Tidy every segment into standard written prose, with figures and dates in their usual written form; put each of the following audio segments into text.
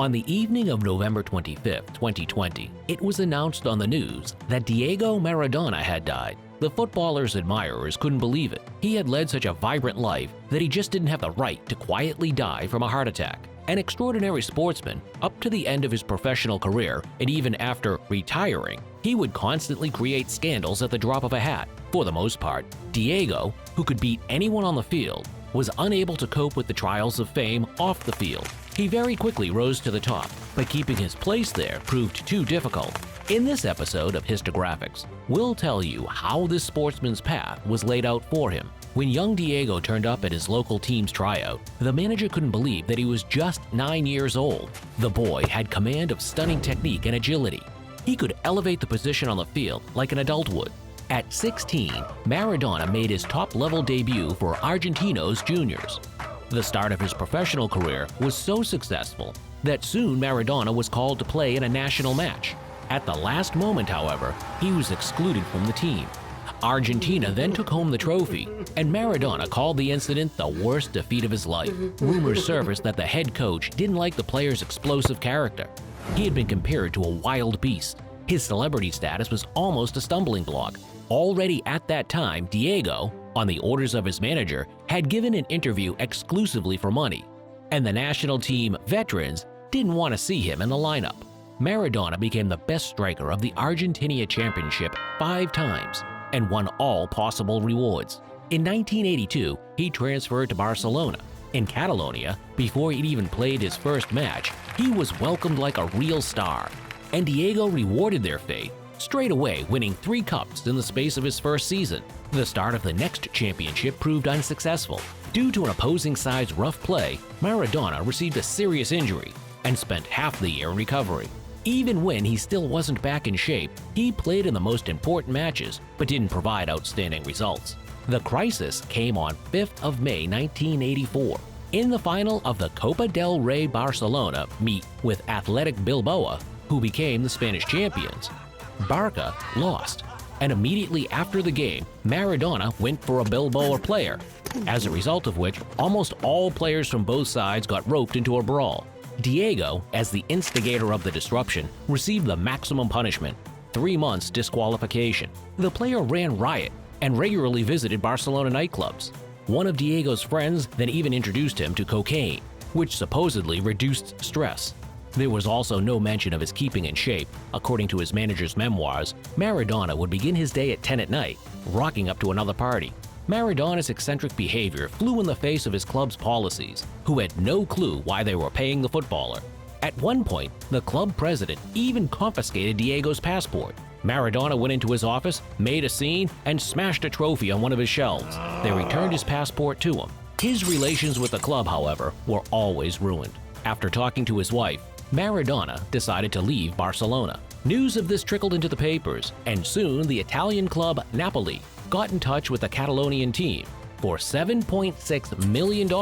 On the evening of November 25, 2020, it was announced on the news that Diego Maradona had died. The footballer's admirers couldn't believe it. He had led such a vibrant life that he just didn't have the right to quietly die from a heart attack. An extraordinary sportsman, up to the end of his professional career and even after retiring, he would constantly create scandals at the drop of a hat. For the most part, Diego, who could beat anyone on the field, was unable to cope with the trials of fame off the field. He very quickly rose to the top, but keeping his place there proved too difficult. In this episode of Histographics, we'll tell you how this sportsman's path was laid out for him. When young Diego turned up at his local team's tryout, the manager couldn't believe that he was just 9 years old. The boy had command of stunning technique and agility. He could elevate the position on the field like an adult would. At 16, Maradona made his top-level debut for Argentinos juniors. The start of his professional career was so successful that soon Maradona was called to play in a national match. At the last moment, however, he was excluded from the team. Argentina then took home the trophy, and Maradona called the incident the worst defeat of his life. Rumors surfaced that the head coach didn't like the player's explosive character. He had been compared to a wild beast. His celebrity status was almost a stumbling block. Already at that time, Diego, on the orders of his manager, had given an interview exclusively for money, and the national team veterans didn't want to see him in the lineup. Maradona became the best striker of the Argentinian championship 5 times and won all possible rewards. In 1982, he transferred to Barcelona. In Catalonia, before he'd even played his first match, he was welcomed like a real star, and Diego rewarded their faith, straight away winning 3 cups in the space of his first season. The start of the next championship proved unsuccessful. Due to an opposing side's rough play, Maradona received a serious injury and spent half the year in recovery. Even when he still wasn't back in shape, he played in the most important matches but didn't provide outstanding results. The crisis came on 5th of May 1984. In the final of the Copa del Rey, Barcelona meet with Athletic Bilbao, who became the Spanish champions. Barca lost, and immediately after the game, Maradona went for a Bilbao player, as a result of which almost all players from both sides got roped into a brawl. Diego, as the instigator of the disruption, received the maximum punishment, 3 months disqualification. The player ran riot and regularly visited Barcelona nightclubs. One of Diego's friends then even introduced him to cocaine, which supposedly reduced stress. There was also no mention of his keeping in shape. According to his manager's memoirs, Maradona would begin his day at 10 at night, rocking up to another party. Maradona's eccentric behavior flew in the face of his club's policies, who had no clue why they were paying the footballer. At one point, the club president even confiscated Diego's passport. Maradona went into his office, made a scene, and smashed a trophy on one of his shelves. They returned his passport to him. His relations with the club, however, were always ruined. After talking to his wife, Maradona decided to leave Barcelona. News of this trickled into the papers, and soon the Italian club Napoli got in touch with the Catalonian team. For $7.6 million,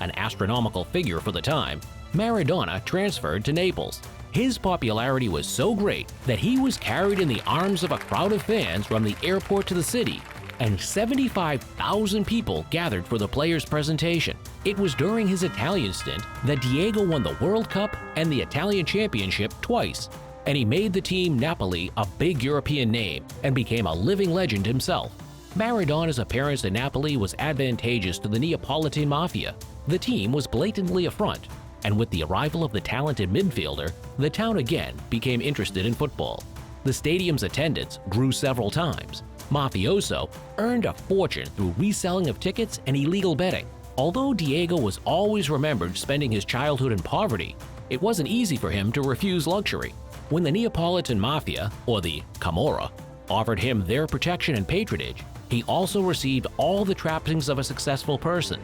an astronomical figure for the time, Maradona transferred to Naples. His popularity was so great that he was carried in the arms of a crowd of fans from the airport to the city, and 75,000 people gathered for the player's presentation. It was during his Italian stint that Diego won the World Cup and the Italian Championship twice, and he made the team Napoli a big European name and became a living legend himself. Maradona's appearance in Napoli was advantageous to the Neapolitan mafia. The team was blatantly a front, and with the arrival of the talented midfielder, the town again became interested in football. The stadium's attendance grew several times. Mafioso earned a fortune through reselling of tickets and illegal betting. Although Diego was always remembered spending his childhood in poverty, it wasn't easy for him to refuse luxury. When the Neapolitan mafia, or the Camorra, offered him their protection and patronage, he also received all the trappings of a successful person: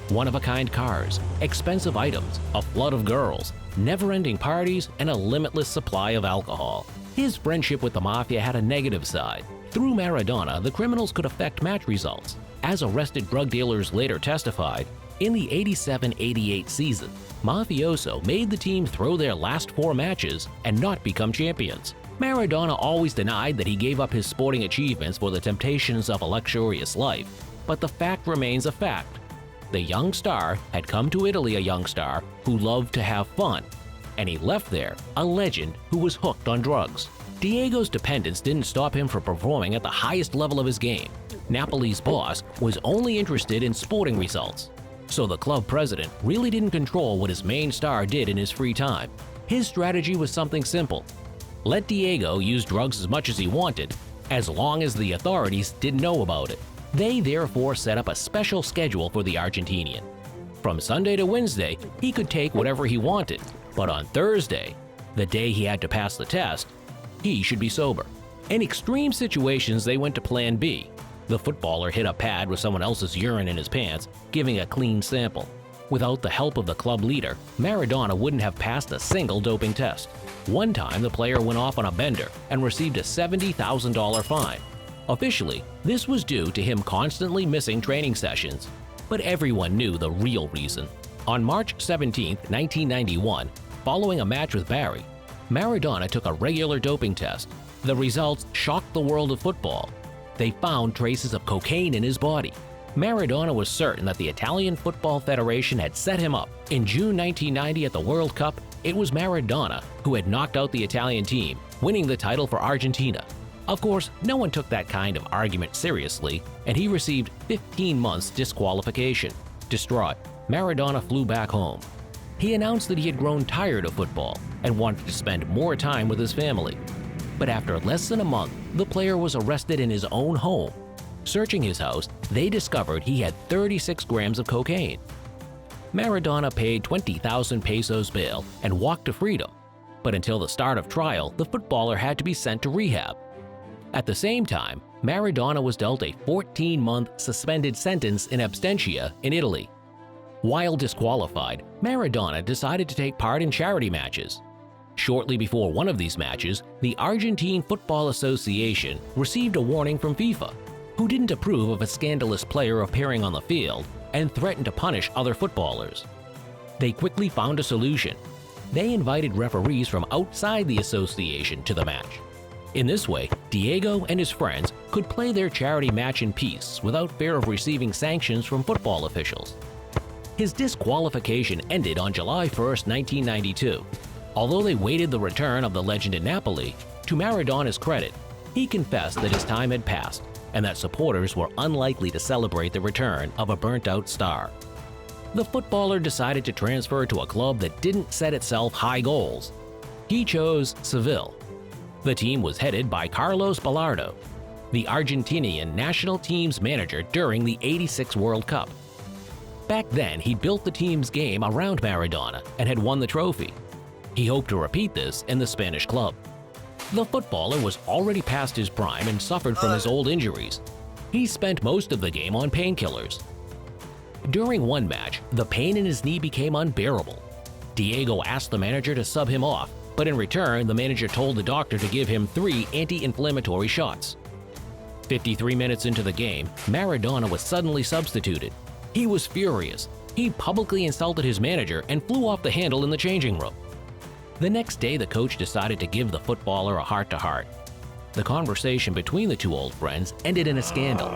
one-of-a-kind cars, expensive items, a flood of girls, never-ending parties, and a limitless supply of alcohol. His friendship with the mafia had a negative side. Through Maradona, the criminals could affect match results. As arrested drug dealers later testified, in the 87-88 season, Mafioso made the team throw their last 4 matches and not become champions. Maradona always denied that he gave up his sporting achievements for the temptations of a luxurious life, but the fact remains a fact. The young star had come to Italy, a young star who loved to have fun, and he left there a legend who was hooked on drugs. Diego's dependence didn't stop him from performing at the highest level of his game. Napoli's boss was only interested in sporting results, so the club president really didn't control what his main star did in his free time. His strategy was something simple: let Diego use drugs as much as he wanted, as long as the authorities didn't know about it. They therefore set up a special schedule for the Argentinian. From Sunday to Wednesday, he could take whatever he wanted, but on Thursday, the day he had to pass the test, he should be sober. In extreme situations, they went to Plan B. The footballer hid a pad with someone else's urine in his pants, giving a clean sample. Without the help of the club leader, Maradona wouldn't have passed a single doping test. One time, the player went off on a bender and received a $70,000 fine. Officially, this was due to him constantly missing training sessions, but everyone knew the real reason. On March 17, 1991, following a match with Barry, Maradona took a regular doping test. The results shocked the world of football. They found traces of cocaine in his body. Maradona was certain that the Italian Football Federation had set him up. In June 1990 at the World Cup, it was Maradona who had knocked out the Italian team, winning the title for Argentina. Of course, no one took that kind of argument seriously, and he received 15 months disqualification. Distraught, Maradona flew back home. He announced that he had grown tired of football and wanted to spend more time with his family. But after less than a month, the player was arrested in his own home. Searching his house, they discovered he had 36 grams of cocaine. Maradona paid 20,000 pesos bail and walked to freedom. But until the start of trial, the footballer had to be sent to rehab. At the same time, Maradona was dealt a 14-month suspended sentence in absentia in Italy. While disqualified, Maradona decided to take part in charity matches. Shortly before one of these matches, the Argentine Football Association received a warning from FIFA, who didn't approve of a scandalous player appearing on the field and threatened to punish other footballers. They quickly found a solution. They invited referees from outside the association to the match. In this way, Diego and his friends could play their charity match in peace without fear of receiving sanctions from football officials. His disqualification ended on July 1, 1992. Although they waited the return of the legend in Napoli, to Maradona's credit, he confessed that his time had passed and that supporters were unlikely to celebrate the return of a burnt-out star. The footballer decided to transfer to a club that didn't set itself high goals. He chose Sevilla. The team was headed by Carlos Bilardo, the Argentinian national team's manager during the '86 World Cup. Back then, he built the team's game around Maradona and had won the trophy. He hoped to repeat this in the Spanish club. The footballer was already past his prime and suffered from his old injuries. He spent most of the game on painkillers. During one match, the pain in his knee became unbearable. Diego asked the manager to sub him off, but in return, the manager told the doctor to give him 3 anti-inflammatory shots. 53 minutes into the game, Maradona was suddenly substituted. He was furious. He publicly insulted his manager and flew off the handle in the changing room. The next day, the coach decided to give the footballer a heart-to-heart. The conversation between the two old friends ended in a scandal.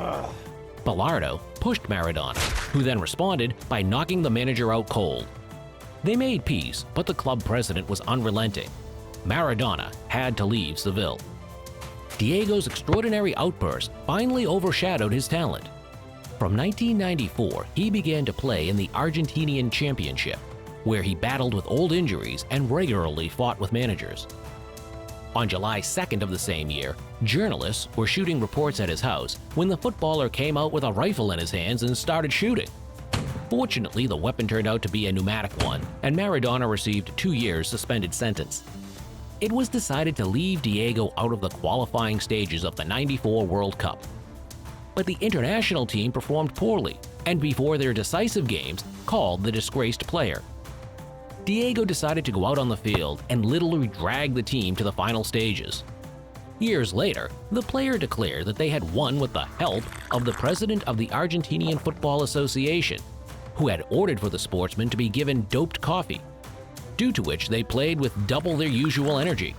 Bilardo pushed Maradona, who then responded by knocking the manager out cold. They made peace, but the club president was unrelenting. Maradona had to leave Seville. Diego's extraordinary outburst finally overshadowed his talent. From 1994, he began to play in the Argentinian Championship, where he battled with old injuries and regularly fought with managers. On July 2nd of the same year, journalists were shooting reports at his house when the footballer came out with a rifle in his hands and started shooting. Fortunately, the weapon turned out to be a pneumatic one, and Maradona received 2 years suspended sentence. It was decided to leave Diego out of the qualifying stages of the '94 World Cup. But the international team performed poorly, and before their decisive games, called the disgraced player. Diego decided to go out on the field and literally drag the team to the final stages. Years later, the player declared that they had won with the help of the president of the Argentinian Football Association, who had ordered for the sportsmen to be given doped coffee, due to which they played with double their usual energy.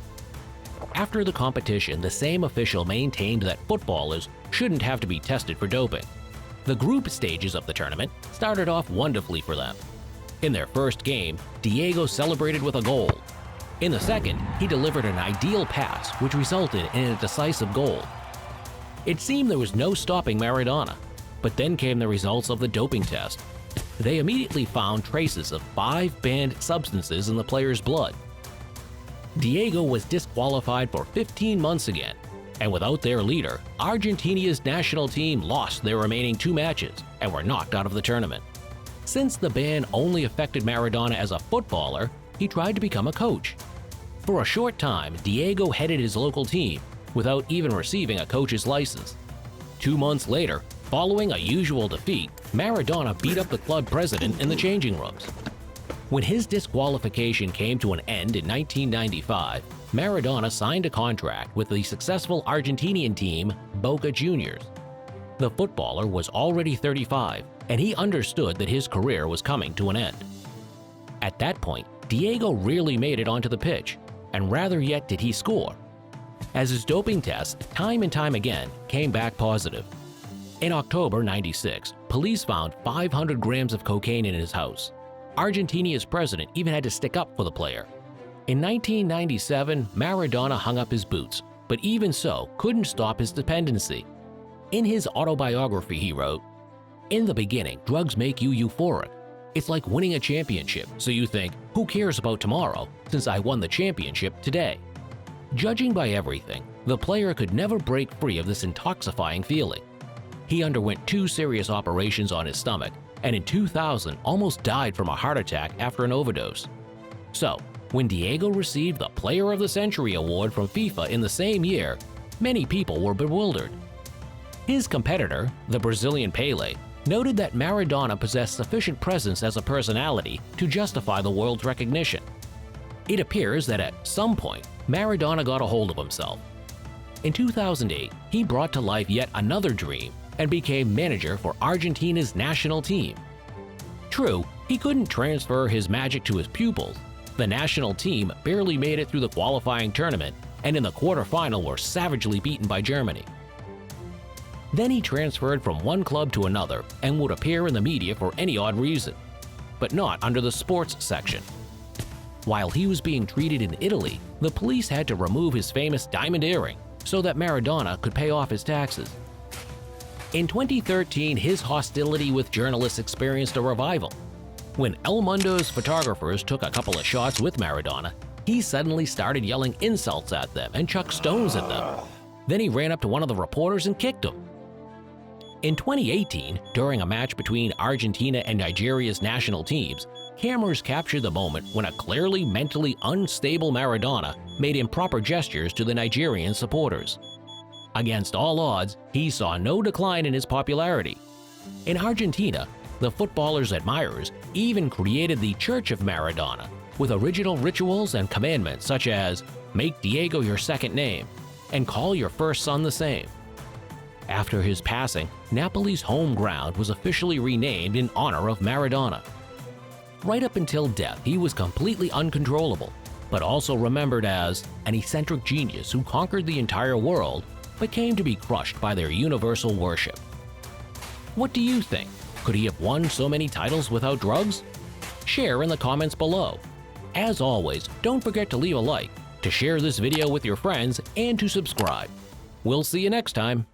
After the competition, the same official maintained that footballers shouldn't have to be tested for doping. The group stages of the tournament started off wonderfully for them. In their first game, Diego celebrated with a goal, In the second, he delivered an ideal pass which resulted in a decisive goal. It seemed there was no stopping Maradona, but then came the results of the doping test. They immediately found traces of 5 banned substances in the player's blood. Diego was disqualified for 15 months again, and without their leader, Argentina's national team lost their remaining 2 matches and were knocked out of the tournament. Since the ban only affected Maradona as a footballer, he tried to become a coach. For a short time, Diego headed his local team without even receiving a coach's license. 2 months later, following a usual defeat, Maradona beat up the club president in the changing rooms. When his disqualification came to an end in 1995, Maradona signed a contract with the successful Argentinian team Boca Juniors. The footballer was already 35, and he understood that his career was coming to an end. At that point, Diego rarely made it onto the pitch, and rather yet did he score, as his doping tests, time and time again, came back positive. In October '96, police found 500 grams of cocaine in his house. Argentina's president even had to stick up for the player. In 1997, Maradona hung up his boots, but even so, couldn't stop his dependency. In his autobiography, he wrote, "In the beginning, drugs make you euphoric. It's like winning a championship, so you think, who cares about tomorrow, since I won the championship today?" Judging by everything, the player could never break free of this intoxifying feeling. He underwent 2 serious operations on his stomach, and in 2000 almost died from a heart attack after an overdose. So, when Diego received the Player of the Century award from FIFA in the same year, many people were bewildered. His competitor, the Brazilian Pelé, noted that Maradona possessed sufficient presence as a personality to justify the world's recognition. It appears that at some point, Maradona got a hold of himself. In 2008, he brought to life yet another dream and became manager for Argentina's national team. True, he couldn't transfer his magic to his pupils. The national team barely made it through the qualifying tournament, and in the quarterfinal were savagely beaten by Germany. Then he transferred from one club to another and would appear in the media for any odd reason, but not under the sports section. While he was being treated in Italy, the police had to remove his famous diamond earring so that Maradona could pay off his taxes. In 2013, his hostility with journalists experienced a revival. When El Mundo's photographers took a couple of shots with Maradona, he suddenly started yelling insults at them and chucked stones at them. Then he ran up to one of the reporters and kicked him. In 2018, during a match between Argentina and Nigeria's national teams, cameras captured the moment when a clearly mentally unstable Maradona made improper gestures to the Nigerian supporters. Against all odds, he saw no decline in his popularity. In Argentina, the footballer's admirers even created the Church of Maradona, with original rituals and commandments such as make Diego your second name and call your first son the same. After his passing, Naples' home ground was officially renamed in honor of Maradona. Right up until death, he was completely uncontrollable, but also remembered as an eccentric genius who conquered the entire world but came to be crushed by their universal worship. What do you think? Could he have won so many titles without drugs? Share in the comments below. As always, don't forget to leave a like, to share this video with your friends, and to subscribe. We'll see you next time.